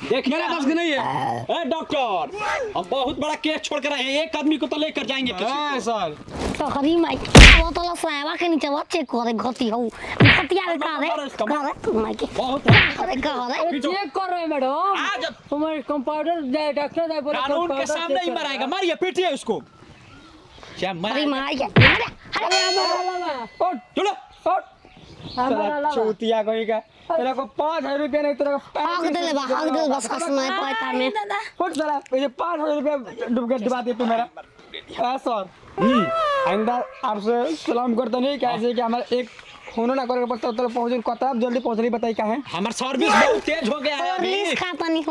देखिए ना 10 दिन नहीं है डॉक्टर, हम बहुत बड़ा केस छोड़ कर आए हैं, एक आदमी को तो लेकर जाएंगे सर। तो खरी माई वो तो सावा के नीचे वो चेक करे गति हो गतिया रे का रे माई के बहुत अरे का रे चेक कर रहे हैं मैडम। आज तुम्हारे कंपाउंडर जाए डॉक्टर जाए बोले कानून के सामने ही मराएगा, मारिए पीटिए उसको। क्या अरे माई के चलो चौथिया कोई का तेरा को 5000 रुपया नहीं तेरा को हक दे बस कसम पैसा में फुट चला ये 5000 रुपया डुबा दे तू मेरा। सर अंदर आपसे सलाम करता नहीं कैसे कि हमारे एक फोन ना करे पड़ता तो पहुंच कता जल्दी पहुंचनी बताई का है हमारा सर्विस बहुत तेज हो गया है अभी। हॉर्लिक्स खाता नहीं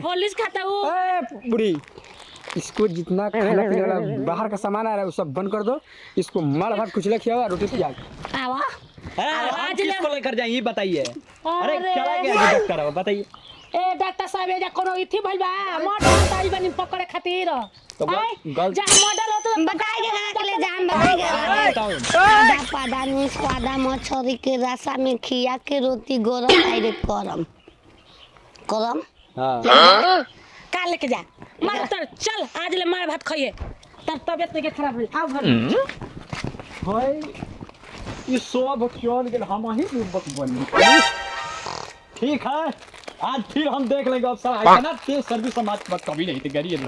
हॉर्लिक्स खाता वो बुढ़ी इसको जितना खाना पीने वाला बाहर का सामान आ रहा है वो सब बंद कर दो, इसको मार भात कुचला खिलाओ रोटी पे जाके आवा आज किसको लेकर जाएंगे बताइए। अरे चला गया डॉक्टर है बताइए। ए डॉक्टर साहब ए जा कोनो इथी भइल बा मर्डर ताई बनी पकड़े खातिर तो गलत जा मर्डर हो तो बताएगा के ले जाम बताएगा आधा पादा नीस पादा मछली के रसा में खिया के रोटी गरम डायरेक्ट गरम हां का लेके जा मार तर चल आज ले मार भात खाइए तर तबियत नहीं खराब होई आओ घर भाई ये सब क्यों निकल हम ही बन ठीक है आज फिर हम देख लेंगे अब सर इतना तेज सर्विस समाज पर कभी नहीं थी गरीब